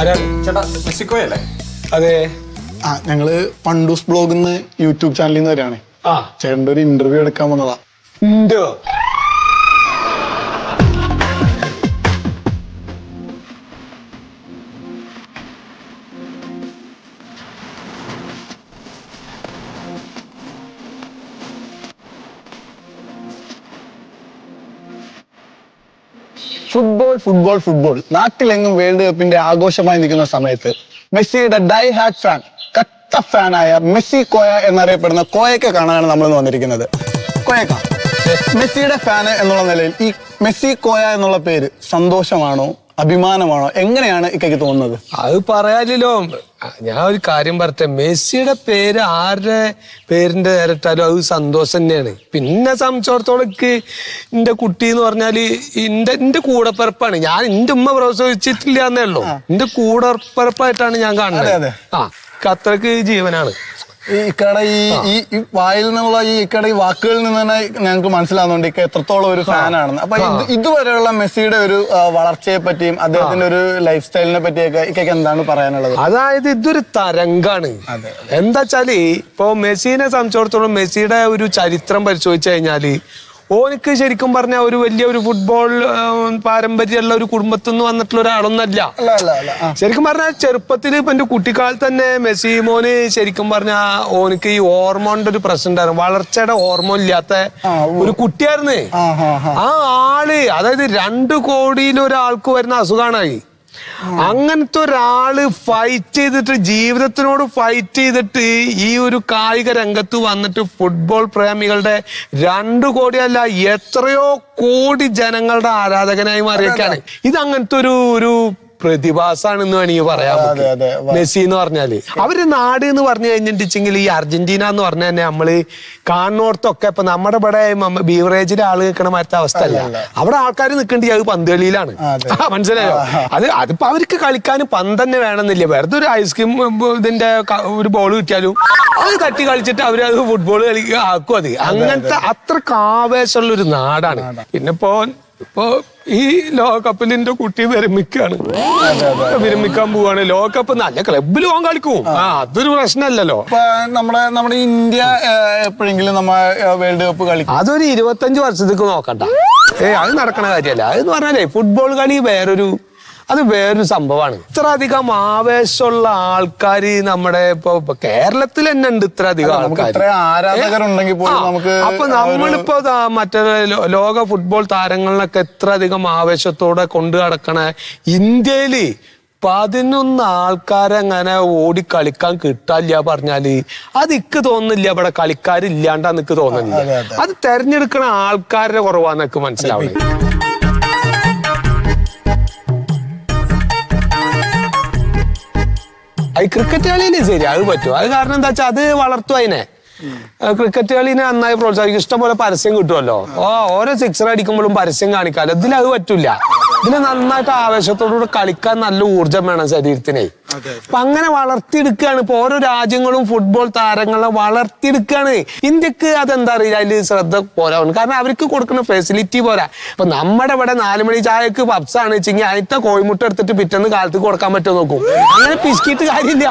ആരാണ് ചേട്ടാ? മെസ്സിക്കോയല്ലേ? അതെ. ഞങ്ങള് പണ്ടൂസ് ബ്ലോഗ് യൂട്യൂബ് ചാനലിൽ നിന്ന് വരികയാണ്. ചേട്ടൻ്റെ ഒരു ഇന്റർവ്യൂ എടുക്കാൻ വന്നതാ. ഫുട്ബോൾ ഫുട്ബോൾ ഫുട്ബോൾ നാട്ടിലെങ്ങും വേൾഡ് കപ്പിന്റെ ആഘോഷമായി നിൽക്കുന്ന സമയത്ത് മെസ്സിയുടെ ഡൈ ഹാർഡ് ഫാൻ, കട്ട ഫാനായ മെസ്സി കോയ എന്നറിയപ്പെടുന്ന കോയക്കെ കാണാനാണ് നമ്മൾ വന്നിരിക്കുന്നത്. കോയക്ക, മെസ്സിയുടെ ഫാന് എന്നുള്ള നിലയിൽ ഈ മെസ്സി കോയ എന്നുള്ള പേര് സന്തോഷമാണോ അഭിമാനമാണോ, എങ്ങനെയാണ് ഇക്കയ്ക്ക് തോന്നുന്നത്? അത് പറയാനില്ലോ. ഞാൻ ഒരു കാര്യം പറട്ടെ, മെസ്സിയുടെ പേര് ആരുടെ പേരിന്റെ നേരിട്ടാലും അത് സന്തോഷം തന്നെയാണ്. പിന്നെ സംബന്ധിച്ചിടത്തോളം എന്റെ കുട്ടി എന്ന് പറഞ്ഞാല് എന്റെ കൂടപ്പിറപ്പാണ്. ഞാൻ എന്റെ ഉമ്മ പ്രസവിച്ചിട്ടില്ല എന്നേ ഉള്ളൂ. എന്റെ കൂടപ്പിറപ്പായിട്ടാണ് ഞാൻ കാണുന്നത്. അത്രക്ക് ജീവനാണ്. ഈ ഇക്കടെ ഈ വായിൽ നിന്നുള്ള ഈ വാക്കുകളിൽ നിന്ന് തന്നെ ഞങ്ങൾക്ക് മനസ്സിലാവുന്നുണ്ട് ഇക്ക എത്രത്തോളം ഒരു ഫാനാണെന്ന്. അപ്പൊ ഇതുവരെയുള്ള മെസ്സിയുടെ ഒരു വളർച്ചയെ പറ്റിയും അദ്ദേഹത്തിന്റെ ഒരു ലൈഫ് സ്റ്റൈലിനെ പറ്റിയൊക്കെ ഇക്കൊക്കെ എന്താണ് പറയാനുള്ളത്? അതായത് ഇതൊരു തരംഗാണ്. എന്താ വെച്ചാല് ഇപ്പൊ മെസ്സിനെ സംബന്ധിച്ചിടത്തോളം മെസ്സിയുടെ ഒരു ചരിത്രം പരിശോധിച്ചു കഴിഞ്ഞാല് ഓനിക്ക് ശരിക്കും പറഞ്ഞ ഒരു വലിയ ഫുട്ബോൾ പാരമ്പര്യമുള്ള ഒരു കുടുംബത്തിൽ നിന്ന് വന്നിട്ടുള്ള ഒരാളൊന്നല്ല. ശരിക്കും പറഞ്ഞാൽ ചെറുപ്പത്തിൽ ഇപ്പൊ എന്റെ കുട്ടിക്കാലത്ത് തന്നെ മെസ്സി മോന് ശരിക്കും പറഞ്ഞ ഓനിക്ക് ഈ ഹോർമോണിന്റെ ഒരു പ്രശ്നം ഉണ്ടായിരുന്നു. വളർച്ചയുടെ ഹോർമോൺ ഇല്ലാത്ത ഒരു കുട്ടിയായിരുന്നു. ആ ആള് അതായത് 2 കോടിയിൽ ഒരാൾക്ക് വരുന്ന അസുഖമാണ്. അങ്ങനത്തെ ഒരാള് ഫൈറ്റ് ചെയ്തിട്ട് ജീവിതത്തിനോട് ഫൈറ്റ് ചെയ്തിട്ട് ഈ ഒരു കായിക രംഗത്ത് വന്നിട്ട് ഫുട്ബോൾ പ്രേമികളുടെ 2 കോടിയല്ല എത്രയോ കോടി ജനങ്ങളുടെ ആരാധകനായി മാറിയൊക്കെയാണ്. ഇത് അങ്ങനത്തെ ഒരു പ്രതിഭാസാണെന്ന് വേണമെങ്കിൽ പറയാം മെസ്സി എന്ന് പറഞ്ഞാല്. അവര് നാട് എന്ന് പറഞ്ഞു കഴിഞ്ഞിട്ടുണ്ടെങ്കിൽ ഈ അർജന്റീന എന്ന് പറഞ്ഞ തന്നെ നമ്മള് കാണുന്നോടത്തൊക്കെ ഇപ്പൊ നമ്മുടെ ഇവിടെ ബീവറേജിലെ ആള് നിൽക്കണ മറ്റേ അവസ്ഥ അല്ല. അവിടെ ആൾക്കാർ നിൽക്കേണ്ടി അത് പന്ത് കളിയിലാണ്. മനസ്സിലായോ? അതിപ്പോ അവർക്ക് കളിക്കാൻ പന്ത് തന്നെ വേണമെന്നില്ല. വെറുതെ ഒരു ഐസ്ക്രീം ഇതിന്റെ ഒരു ബോൾ കിട്ടിയാലും അത് തട്ടി കളിച്ചിട്ട് അവര് അത് ഫുട്ബോൾ കളിക്കുക ആക്കും. അത് അങ്ങനത്തെ അത്രക്ക് ആവേശമുള്ള ഒരു നാടാണ്. പിന്നെ ഇപ്പൊ ഈ ലോകകപ്പിൽ എന്റെ കുട്ടി വിരമിക്കാൻ പോവാണ്. ലോകകപ്പ് നല്ല ക്ലബിൽ പോകാൻ കളിക്കും. അതൊരു പ്രശ്നമല്ലല്ലോ. നമ്മുടെ ഇന്ത്യ എപ്പോഴെങ്കിലും വേൾഡ് കപ്പ് കളിക്കും. അതൊരു 25 വർഷത്തേക്ക് നോക്കണ്ട. അത് നടക്കണ കാര്യമല്ല. അതെന്ന് പറഞ്ഞാലേ ഫുട്ബോൾ കളി വേറൊരു സംഭവമാണ്. ഇത്ര അധികം ആവേശമുള്ള ആൾക്കാര് നമ്മുടെ ഇപ്പൊ കേരളത്തിൽ തന്നെ ഉണ്ട്. ഇത്ര അധികം ആൾക്കാർ അപ്പൊ നമ്മളിപ്പോ മറ്റേ ലോക ഫുട്ബോൾ താരങ്ങളിലൊക്കെ എത്ര അധികം ആവേശത്തോടെ കൊണ്ടു നടക്കണ ഇന്ത്യയില് 11 ആൾക്കാരെ അങ്ങനെ ഓടി കളിക്കാൻ കിട്ടാനില്ല പറഞ്ഞാല് അത് ഇക്ക് തോന്നുന്നില്ല ഇവിടെ കളിക്കാരില്ലാണ്ടാന്ന് എനിക്ക് തോന്നുന്നില്ല. അത് തെരഞ്ഞെടുക്കണ ആൾക്കാരുടെ കുറവാന്നൊക്കെ മനസ്സിലാവുന്നത്. ക്രിക്കറ്റ് കളിയില്ലേ ശരി, അത് പറ്റും. അത് കാരണം എന്താ വെച്ചാൽ അത് വളർത്തും അതിനെ. ക്രിക്കറ്റ് കളിനെ നന്നായി പ്രോത്സാഹിക്കും. ഇഷ്ടംപോലെ പരസ്യം കിട്ടുമല്ലോ. ഓരോ 6 അടിക്കുമ്പോഴും പരസ്യം കാണിക്കാമല്ലോ. ഇതിലത് പറ്റൂല. ഇതിന് നന്നായിട്ട് ആവേശത്തോടുകൂടെ കളിക്കാൻ നല്ല ഊർജം വേണം ശരീരത്തിനെ. അപ്പൊ അങ്ങനെ വളർത്തിയെടുക്കുകയാണ് ഇപ്പൊ ഓരോ രാജ്യങ്ങളും ഫുട്ബോൾ താരങ്ങളെ വളർത്തിയെടുക്കുകയാണ്. ഇന്ത്യക്ക് അതെന്താ അറിയില്ല, അതിൽ ശ്രദ്ധ പോരാണ്. കാരണം അവർക്ക് കൊടുക്കുന്ന ഫെസിലിറ്റി പോരാ. ഇപ്പൊ നമ്മുടെ ഇവിടെ 4 മണി ചായക്ക് പബ്സാണ് വെച്ചെങ്കിൽ അതിന്റെ കോഴിമുട്ട എടുത്തിട്ട് പിറ്റേന്ന് കാലത്ത് കൊടുക്കാൻ പറ്റുമോ നോക്കും. അങ്ങനെ പിശുക്കിയിട്ട് കാര്യമില്ല.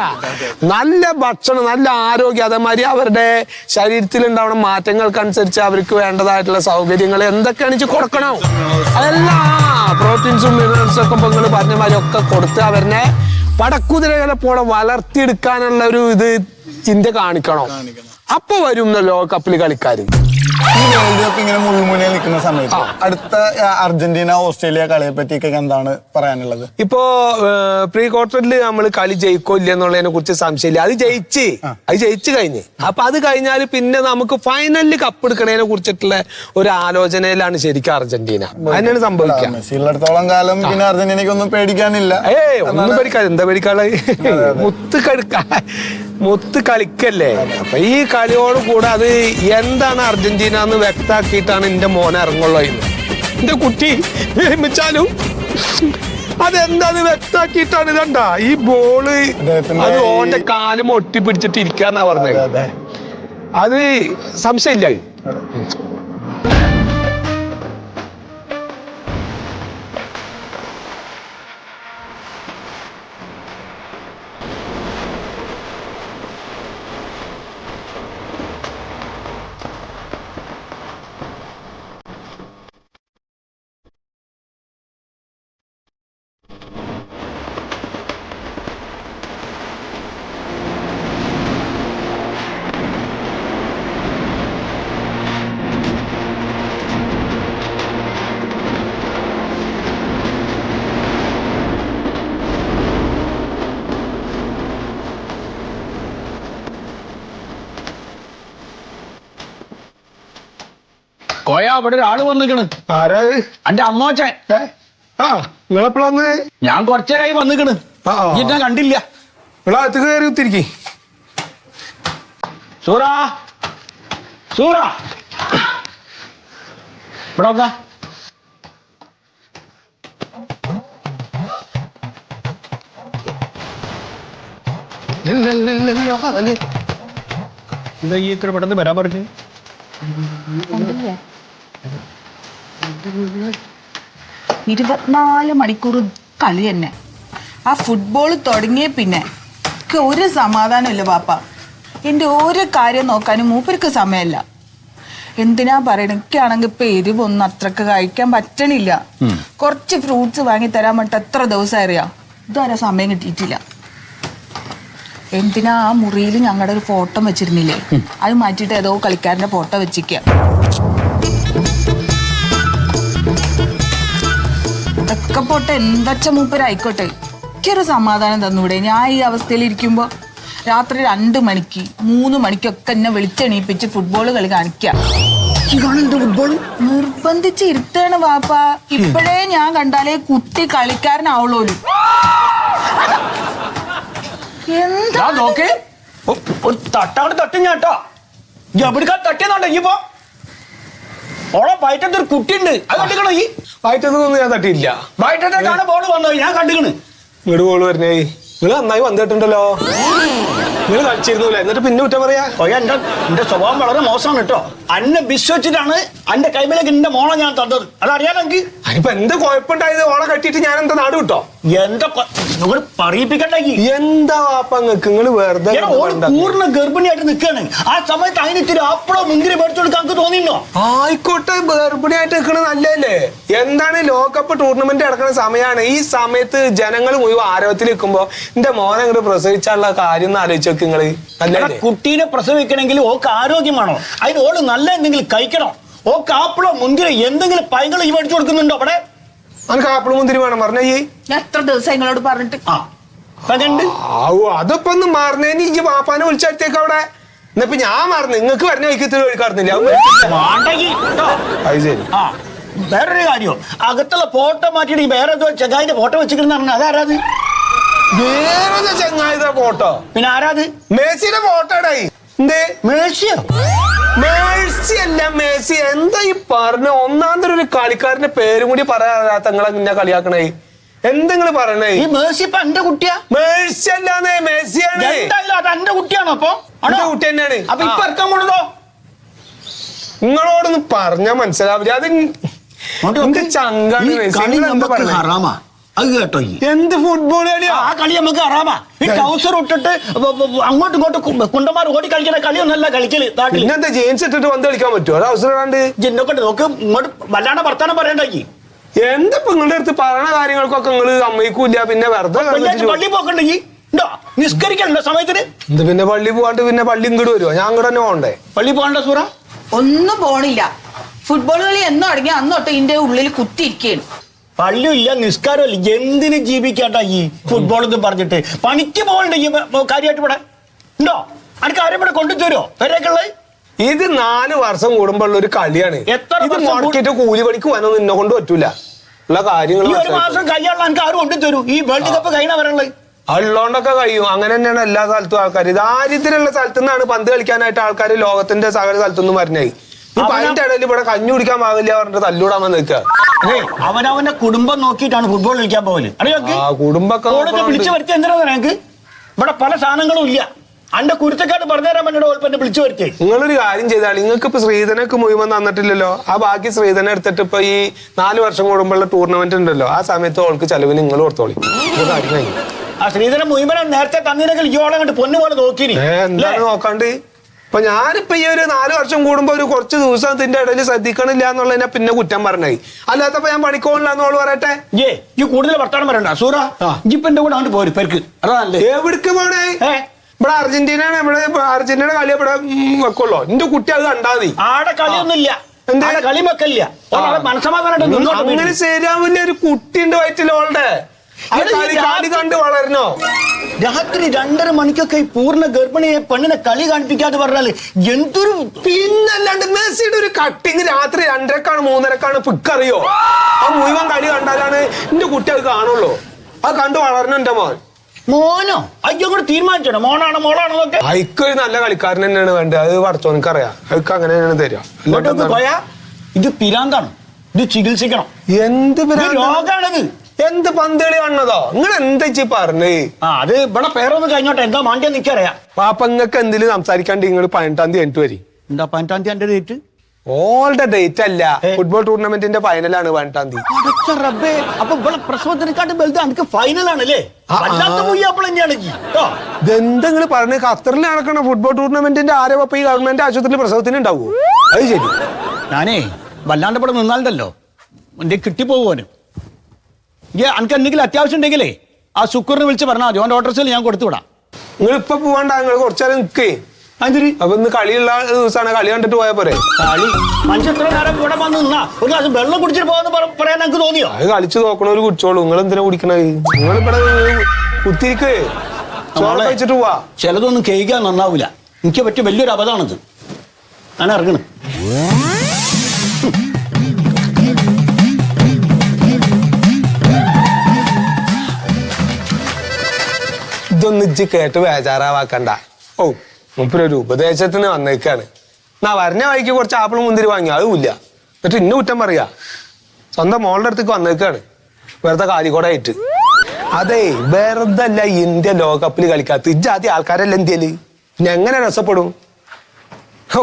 നല്ല ഭക്ഷണം, നല്ല ആരോഗ്യം, അതേമാതിരി അവരുടെ ശരീരത്തിൽ ഉണ്ടാവുന്ന മാറ്റങ്ങൾക്കനുസരിച്ച് അവർക്ക് വേണ്ടതായിട്ടുള്ള സൗകര്യങ്ങൾ എന്തൊക്കെയാണ് വെച്ച് കൊടുക്കണം. അതെല്ലാം പ്രോട്ടീൻസും മിനറൽസും ഒക്കെ നിങ്ങൾ പറഞ്ഞ മാതിരി ഒക്കെ കൊടുത്ത് അവരെ പടക്കുതിരകളെ പോലെ വളർത്തിയെടുക്കാനുള്ള ഒരു ഇത് ഇന്ത്യ കാണിക്കണം. അപ്പൊ വരും ലോകകപ്പിൽ കളിക്കാര്. ഈ വേൾഡ് കപ്പ് ഇങ്ങനെ മുൾമുനയിൽ നിൽക്കുന്ന സമയത്ത് അടുത്ത അർജന്റീന ഓസ്ട്രേലിയ കളിയെ പറ്റിയൊക്കെ എന്താണ് പറയാനുള്ളത്? ഇപ്പോ പ്രീ ക്വാർട്ടറിൽ നമ്മൾ കളി ജയിക്കോ ഇല്ല എന്നുള്ളതിനെ കുറിച്ച് സംശയമില്ല. അത് ജയിച്ചു കഴിഞ്ഞ് അപ്പൊ അത് കഴിഞ്ഞാൽ പിന്നെ നമുക്ക് ഫൈനലിൽ കപ്പ് എടുക്കണതിനെ കുറിച്ചിട്ടുള്ള ഒരു ആലോചനയിലാണ് ശരിക്കും അർജന്റീന. അതിനാണ് സംഭവിക്കുക. മെസ്സിയിടത്തോളം കാലം പിന്നെ അർജന്റീനയ്ക്കൊന്നും പേടിക്കാനില്ല. ഒന്നും പേടിക്കാൻ, എന്താ പേടിക്കാനുള്ളത്? മുത്ത് കളിക്കല്ലേ. അപ്പൊ ഈ കളിയോട് കൂടെ അത് എന്താണ് അർജന്റീന എന്ന് വ്യക്താക്കിയിട്ടാണ് എന്റെ മോനെ ഇറങ്ങുള്ളൂ. എന്റെ കുട്ടി വിരമിച്ചാലും അതെന്താന്ന് വ്യക്താക്കിയിട്ടാണ്. ഇതണ്ട ഈ ബോള് അത് ഓന്റെ കാലും ഒട്ടിപ്പിടിച്ചിട്ട് ഇരിക്കാന്നാ പറഞ്ഞത്. അത് സംശയമില്ല. കോയ അവിടെ ഒരാള് വന്നിക്കണ്. ആരാ അന്റെ അമ്മോച്ചൻ. ആ നിങ്ങളെപ്പോഴാന്ന്? ഞാൻ കുറച്ചേരായി വന്നിക്കണ്. ഇന്നെ കണ്ടില്ല. നിങ്ങളകത്ത് കയറി കുത്തിരിക്കി. സൂറ സൂറ ഇവിടെ വന്നാ. എന്താ ഈ ഇത്ര പെട്ടെന്ന് വരാൻ പറഞ്ഞു? 24 മണിക്കൂർ കളി തന്നെ. ആ ഫുട്ബോൾ തുടങ്ങിയ പിന്നെ എനിക്ക് ഒരു സമാധാനമില്ല പാപ്പ. എൻ്റെ ഓരോ കാര്യം നോക്കാനും മൂപ്പർക്ക് സമയമല്ല. എന്തിനാ പറയണ, എനിക്കാണെങ്കിൽ ഇപ്പൊ എരിവൊന്നും അത്രക്ക് കഴിക്കാൻ പറ്റണില്ല. കുറച്ച് ഫ്രൂട്ട്സ് വാങ്ങി തരാൻ വേണ്ടിട്ട് എത്ര ദിവസം അറിയാം, ഇതുവരെ സമയം കിട്ടിയിട്ടില്ല. എന്തിനാ ആ മുറിയിൽ ഞങ്ങളുടെ ഒരു ഫോട്ടോ വെച്ചിരുന്നില്ലേ, അത് മാറ്റിയിട്ട് ഏതോ കളിക്കാരന്റെ ഫോട്ടോ വെച്ചിരിക്കുക. അതൊക്കെ പോട്ടെ, എന്താച്ച മൂപ്പരായിക്കോട്ടെ, എനിക്കൊരു സമാധാനം തന്നൂടെ. ഞാൻ ഈ അവസ്ഥയിൽ ഇരിക്കുമ്പോ രാത്രി 2 മണിക്ക് 3 മണിക്കൊക്കെ എന്നെ വിളിച്ചെണീപ്പിച്ച് ഫുട്ബോൾ കളി കാണിക്കാം. ഫുട്ബോൾ നിർബന്ധിച്ച് ഇരുത്താണ് വാപ്പ. ഇപ്പോഴേ ഞാൻ കണ്ടാലേ കുട്ടി കളിക്കാരനാവുള്ളൂ. എന്താ നോക്കേ, ഒരു തട്ടാണ്ട് തട്ടും ഞാട്ടോ. എവിടുക്കാ തട്ടിയെന്നുണ്ടോ ഇപ്പൊ? ഓളെ വയറ്റത്ത് ഒരു കുട്ടിയുണ്ട്, അത് കണ്ടിക്കണോ? ഈ വയറ്റൊന്നും ഞാൻ തട്ടിയില്ല. വയറ്റത്തേക്കാണ് ബോള് വന്നത്, ഞാൻ കണ്ടിക്കണ്. ഇങ്ങോട്ട് ബോള് വരണേ. നിങ്ങൾ നന്നായി വന്നിട്ടുണ്ടല്ലോ. നിങ്ങൾ കളിച്ചിരുന്നില്ല, എന്നിട്ട് പിന്നെ കുറ്റം പറയാ? എന്റെ സ്വഭാവം വളരെ മോശമാണ് കേട്ടോ. അന്നെ വിശ്വസിച്ചിട്ടാണ് അന്റെ കൈമേലേക്ക് എന്റെ മോളെ ഞാൻ തന്നത്. അതറിയാലോ എനിക്ക്. അതിപ്പോ എന്താ കുഴപ്പമുണ്ടായത്? ഓളെ കെട്ടിയിട്ട് ഞാൻ എന്താ നാട് വിട്ടോ? എന്താ പറയിപ്പിക്കണ്ടേ? എന്താ വാപ്പ നിങ്ങൾ വെറുതെ പൂർണ്ണ ഗർഭിണിയായിട്ട് നിൽക്കാണ്. ആ സമയത്ത് അതിന് ഇത്തിരി അപ്പളോ മുന്തിരി മേടിച്ചു കൊടുക്കാൻ എനിക്ക് തോന്നിയോ? ആയിക്കോട്ടെ, ഗർഭിണിയായിട്ട് നിൽക്കണത് നല്ലല്ലേ? എന്താണ് ലോകകപ്പ് ടൂർണമെന്റ് നടക്കുന്ന സമയമാണ്. ഈ സമയത്ത് ജനങ്ങൾ മുഴുവൻ ആരോഗ്യത്തിൽ നിൽക്കുമ്പോ എന്റെ മോനെ അങ്ങോട്ട് പ്രസവിച്ചാലുള്ള കാര്യം ഒന്ന് ആലോചിച്ച് നോക്ക് നിങ്ങള്. നല്ലല്ലേ? കുട്ടീനെ പ്രസവിക്കണമെങ്കിൽ ഓക്ക് ആരോഗ്യം വേണോ? അതിന് ഓള് നല്ല എന്തെങ്കിലും കഴിക്കണോ? ഓക്ക് ആപ്പിളോ മുന്തിരി എന്തെങ്കിലും പൈകൾ ഈ മേടിച്ചു കൊടുക്കുന്നുണ്ടോ അവിടെ? അനക്ക് ആപ്പിൾ മുന്തിരി വേണം പറഞ്ഞേ. ഞാൻ എത്ര ദിവസം നിങ്ങളോട് പറഞ്ഞിട്ട്. അതിപ്പോ ഒന്ന് മറന്നേന് ഈ പാപ്പാനെ വിളിച്ചടുത്തേക്ക് അവിടെ. എന്നിപ്പോ ഞാൻ മറന്നു, നിങ്ങൾക്ക് വരണ വൈക്കത്തിൽ ഒഴിക്കാറുന്നില്ല. അത് ശരി. വേറൊരു കാര്യം, അകത്തുള്ള ഫോട്ടോ മാറ്റിയിട്ട് വേറെ എന്തോ ചെങ്ങായിന്റെ ഫോട്ടോ വെച്ചിരിക്കുന്ന പറഞ്ഞാൽ അതാരാത്? വേറെ ചെങ്ങായിയുടെ ഫോട്ടോ? പിന്നെ ആരാത്? മേസിയുടെ ഫോട്ടോ ഇടായി. എന്തേ മേഴ്സിയോ? മേഴ്സി അല്ല, മേസി. എന്താ ഈ പറഞ്ഞ? ഒന്നാമതൊരു ഒരു കളിക്കാരന്റെ പേരും കൂടി പറയാത്ത നിങ്ങളെ നിന്നെ കളിയാക്കണേ. എന്തെങ്കിലും പറയണേ? ഈ മേഴ്സി ഇപ്പൊ എന്റെ കുട്ടിയാ? മേഴ്സി അല്ലാന്നേ, മേസിയാണ്. എന്തായാലും അത് എന്റെ കുട്ടിയാണോ? അപ്പൊ എന്റെ കുട്ടി തന്നെയാണ്. അപ്പൊ ഇപ്പൊ ഇറക്കാൻ പോണതോ? നിങ്ങളോടൊന്ന് പറഞ്ഞാ മനസ്സിലാവില്ല. അത് എന്റെ ചങ്കാണ്. ഹറാമാ അത് കേട്ടോ. എന്ത് ഫുട്ബോൾ കളിയാ? ആ കളി നമുക്ക് ഹറാമാ. ഈ ട്രൗസർ ഇട്ടിട്ട് അങ്ങോട്ടും ഇങ്ങോട്ടും കുണ്ടന്മാർ ഓടി കളിക്കുന്ന കളിയൊന്നല്ല കളിക്കല് നാട്ടിൽ. പിന്നെന്താ ജീൻസ് ഇട്ടിട്ട് വന്ന് കളിക്കാൻ പറ്റുമോ? ഒരു അവസരം ഇടാണ്ട് ജിന്നൊക്കെ നോക്ക്. ഇങ്ങോട്ട് വല്ലാണ്ട് വർത്താനം പറയണ്ടാക്കി. എന്താ ഇപ്പൊ നിങ്ങളുടെ അടുത്ത് പറയണ കാര്യങ്ങൾക്കൊക്കെ നിങ്ങള് സമ്മതിക്കൂല. പിന്നെ വെറുതെ പള്ളി പോക്കണ്ടെങ്കി ഉണ്ടോ? നിസ്കരിക്കണ്ട സമയത്തിന്. എന്ത് പിന്നെ പള്ളി പോവാണ്ട് പിന്നെ പള്ളി ഇങ്ങോട്ട് വരുമോ? ഞാൻ അങ്ങോട്ട് തന്നെ പോകണ്ടേ? പള്ളി പോകണ്ട സൂറ? ഒന്നും പോണില്ല. ഫുട്ബോൾ കളി എന്നോ തുടങ്ങി അന്നോട്ട് ഇതിന്റെ ഉള്ളിൽ കുത്തിയിരിക്കുകയാണ്. പള്ളിയില്ല, നിസ്കാരമില്ല, എന്തിനു ജീവിക്കാട്ടാ ഈ ഫുട്ബോൾ എന്ന് പറഞ്ഞിട്ട്? പണിക്ക് പോകണ്ട ഈ കാര്യമായിട്ട് ഇവിടെ ഉണ്ടോ? അനക്ക് ആരും ഇവിടെ കൊണ്ടുതരുമോ വരെയൊക്കെയുള്ളത്? ഇത് 4 വർഷം കൂടുമ്പോഴുള്ള ഒരു കളിയാണ്. ഇത് മുടക്കിട്ട് കൂലി പണിക്ക് പോകാനൊന്നും നിന്നെ കൊണ്ട് പറ്റൂല. ഉള്ള കാര്യങ്ങൾ ഈ 1 മാസം കഴിയാനുള്ള എനിക്ക് ആരും കൊണ്ടുതരൂ? ഈ വേൾഡ് കപ്പ് കഴിഞ്ഞ വരള്ളത് ഉള്ളോണ്ടൊക്കെ കഴിയും. അങ്ങനെ തന്നെയാണ് എല്ലാ സ്ഥലത്തും ആൾക്കാർ. ദാരിദ്ര്യമുള്ള സ്ഥലത്തു നിന്നാണ് പന്ത് കളിക്കാനായിട്ട് ആൾക്കാർ ലോകത്തിന്റെ സകല സ്ഥലത്തുനിന്നും വരുന്നേ. ഈ പതിനെട്ട് ഇടയിൽ ഇവിടെ കഞ്ഞി കുടിക്കാൻ പാകില്ല പറഞ്ഞിട്ട് തല്ലൂടാൻ വന്ന് നിൽക്കുക. അവനവന്റെ കുടുംബം നോക്കിയിട്ടാണ് ഫുട്ബോൾ കളിക്കാൻ പോകല്. കുടുംബമൊക്കെ വിളിച്ചു വരുത്തി എന്തിനാ ഞങ്ങൾക്ക്? ഇവിടെ പല സാധനങ്ങളും ഇല്ല. അന്റെ കുരുത്തക്കാട് പറഞ്ഞുതരാൻ വേണ്ടി വിളിച്ചു വരുത്തി. നിങ്ങളൊരു കാര്യം ചെയ്താൽ, നിങ്ങൾക്ക് ഇപ്പൊ ശ്രീധനൊക്കെ മുഴുവൻ തന്നിട്ടില്ലല്ലോ. ആ ബാക്കി ശ്രീധന എടുത്തിട്ട് ഇപ്പൊ ഈ 4 വർഷം കൂടുമ്പോഴുള്ള ടൂർണമെന്റ് ഉണ്ടല്ലോ, ആ സമയത്ത് ഓൾക്ക് ചെലവിന് നിങ്ങൾ ഓർത്തോളി. ആ ശ്രീധരൻ മുഴുവൻ നേരത്തെ തന്നില്ലെങ്കിൽ ഇയോളം കണ്ട് പൊന്നു പോലെ നോക്കി. എന്താണ് നോക്കാണ്ട്? ഇപ്പൊ ഞാനിപ്പോ ഈ ഒരു 4 വർഷം കൂടുമ്പോ ഒരു കുറച്ച് ദിവസം ഇതിന്റെ ഇടയിൽ ശ്രദ്ധിക്കണില്ല എന്നുള്ളതിനെ പിന്നെ കുറ്റം പറഞ്ഞേ. അല്ലാത്തപ്പോ ഞാൻ പണിക്കോണില്ല എന്നോള് പറയട്ടെ. ഈ കൂടുതൽ വർത്താനം പറയണ്ട സൂറ. ഇപ്പൊ എന്റെ കൂടെ അങ്ങോട്ട് പോരും പെർക്ക്. എവിടേക്ക് പോണേ? ഇവിടെ അർജന്റീനയാണ്. ഇവിടെ അർജന്റീന കളി ഇവിടെ വെക്കുള്ളൂ. എന്റെ കുട്ടി അത് കണ്ടാ മതി. ആടെ കളിയൊന്നുമില്ല. എന്താ കളി വെക്കല്ല. മനസ്സമാധാനം അങ്ങനെ ശരിയാവില്ല. ഒരു കുട്ടി ഉണ്ട് വയറ്റിൽ ഓളുടെ. കളി കണ്ട് വളരണോ? രാത്രി 2:30 മണിക്കൊക്കെ ഈ പൂർണ്ണ ഗർഭിണിയെ പെണ്ണിനെ കളി കാണിപ്പിക്കാതെ പറഞ്ഞാല് എന്തൊരു പിന്നല്ലാണ്ട് മെസ്സിയുടെ ഒരു കട്ടിങ് രാത്രി 2:30 3:30 പിക്കറിയോ? ആ മുഴുവൻ കളി കണ്ടാലാണ് എന്റെ കുട്ടി അത് കാണുള്ളൂ. അത് കണ്ട് വളരണം എന്റെ മോൻ. മോനോ? അയ്യോ കൂടെ തീരുമാനിച്ചോ മോനാണോ മോളാണോ ഒക്കെ? അയക്കൊരു നല്ല കളിക്കാരൻ തന്നെയാണ് വേണ്ടത്. അത് പഠിച്ചോനക്ക് അറിയാം. അയക്ക് അങ്ങനെ തന്നെയാണ് തരിക. പോയാ ഇത് പിരാന്താണ്. ഇത് ചികിത്സിക്കണം. എന്ത് രോഗാണത്. എന്ത് പന്ത് കളി കാണുന്നതോ? നിങ്ങൾ എന്താ പറഞ്ഞേ? അത് ഇവിടെ പേരൊന്നും കഴിഞ്ഞോട്ടെ. എന്താ മാണ്ടിയ നിക്കറിയാം. പാപ്പങ്ങൾക്ക് എന്തെങ്കിലും സംസാരിക്കാണ്ട് നിങ്ങൾ 18-ാം തീയതി എനിക്ക് വരി. എന്താ 18-ാം തീയതി എന്റെ ഡേറ്റ്? ഓൾഡ് ഡേറ്റ് അല്ല, ഫുട്ബോൾ ടൂർണമെന്റിന്റെ ഫൈനലാണ് 18-ാം തീയതി. റബ്ബേ, അപ്പൊ ഇവിടെ പ്രസവത്തിനെക്കാട്ടും വലുത് എനിക്ക് ഫൈനലാണല്ലേ? വല്ലാത്ത മുയ്യാപ്പിൾ തന്നെയാണ്. ഇതെന്താ നിങ്ങൾ പറഞ്ഞ? ഖത്തറിൽ നടക്കുന്ന ഫുട്ബോൾ ടൂർണമെന്റിന്റെ ആരവപ്പ ഈ ഗവൺമെന്റ് ആശുപത്രിയിൽ പ്രസവത്തിന് ഉണ്ടാവൂ? അത് ശരി. ഞാനേ വല്ലാണ്ട് ഇവിടെ നിന്നാലുണ്ടല്ലോ എന്റെ കിട്ടിപ്പോവാനും. എനിക്ക് എന്തെങ്കിലും അത്യാവശ്യം ഉണ്ടെങ്കിലേ ആ ശുക്രനെ വിളിച്ച് പറഞ്ഞാൽ മതി. ഓൻ്റെ ഓട്ടോറിക്ഷയിൽ ഞാൻ കൊടുത്തു വിടാം. നിങ്ങൾ ഇപ്പൊ പോവാണ്ട, നിങ്ങൾ കുറച്ചേരം നിൽക്കേ. അതിന് അപ്പൊ ഇന്ന് കളിയുള്ള ദിവസമാണ്. കളി കണ്ടിട്ട് പോയാ പോരെ? കളി മനുഷ്യ എത്ര നേരം ഇവിടെ വന്ന് നിന്നാ ഒരു ഗ്ലാസ് വെള്ളം കുടിച്ചിട്ട് പോകാന്ന് പറയാൻ എനിക്ക് തോന്നിയോ? അത് കളിച്ച് നോക്കണവര് കുടിച്ചോളൂ. നിങ്ങൾ എന്തിനാ കുടിക്കണത്? നിങ്ങൾ ഇവിടെ കുത്തിരിക്കേ ചോറ് കഴിച്ചിട്ട് പോവാ. ചിലതൊന്നും കേൾക്കാൻ നന്നാവൂല. എനിക്ക് പറ്റിയ വലിയൊരു അബദ്ധമാണിത്. ഞാൻ ഇറങ്ങണം. ഇതൊന്നും ഇജ്ജ് കേട്ട് ബേജാറാവാക്കണ്ട. ഓ, മുപ്പൊരു ഉപദേശത്തിന് വന്നേക്കാണ്. എന്നാ വരണ വഴിക്ക് കുറച്ച് ആപ്പിൾ മുന്തിരി വാങ്ങി, അതുമില്ല. എന്നിട്ട് ഇന്ന കുറ്റം പറയാ. സ്വന്തം മോളുടെ അടുത്തേക്ക് വന്നേക്കാണ് വെറുതെ കാലിക്കോടായിട്ട്. അതെ, വെറുതെ അല്ല ഇന്ത്യ ലോകകപ്പിൽ കളിക്കാത്ത. ഇജ്ജാദ്യ ആൾക്കാരല്ല ഇന്ത്യയില്. പിന്നെ എങ്ങനെ രസപ്പെടും? ഹോ,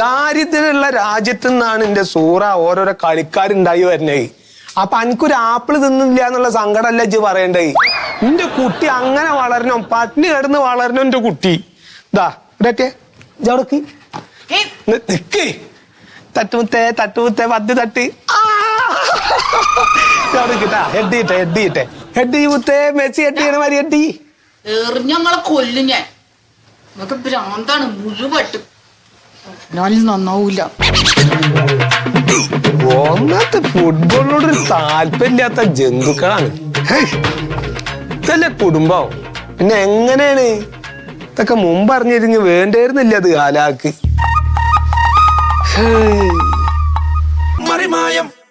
ദാരിദ്ര്യമുള്ള രാജ്യത്തു നിന്നാണ് എന്റെ സൂറ ഓരോരോ കളിക്കാരുണ്ടായി വരണേ. അപ്പൊ എനിക്കൊരു ആപ്പിള് തിന്നില്ല എന്നുള്ള സങ്കടമല്ല ഇജ്ജ് പറയണ്ടേ. എന്റെ കുട്ടി അങ്ങനെ വളരണം, പട്ടിണി കിടന്ന് വളരണം എന്റെ കുട്ടി. ഇതാ ഇടട്ടെ ജടക്ക് നിക്ക്. തട്ടുമുത്തേ തട്ടുമുത്തേ പത്ത് തട്ട് കിട്ടാ. ഹെഡ് മുത്തേ മെസ്സി ഹെഡ് ചെയ്യണ മാതിരി ഹെഡ്. എറിഞ്ഞങ്ങളെ കൊല്ലും ഞാൻ. നമുക്ക് ഭ്രാന്താണ് മുഴുവട്ട്. നന്നാവൂല. ഒന്നാമത്തെ ഫുട്ബോളിനോടൊരു താല്പര്യമില്ലാത്ത ജന്തുക്കളാണ്. ഇതല്ലേ കുടുംബം? പിന്നെ എങ്ങനെയാണ് ഇതൊക്കെ മുമ്പ് അറിഞ്ഞിരുന്നു വേണ്ടായിരുന്നില്ല അത് കാലാക്ക്.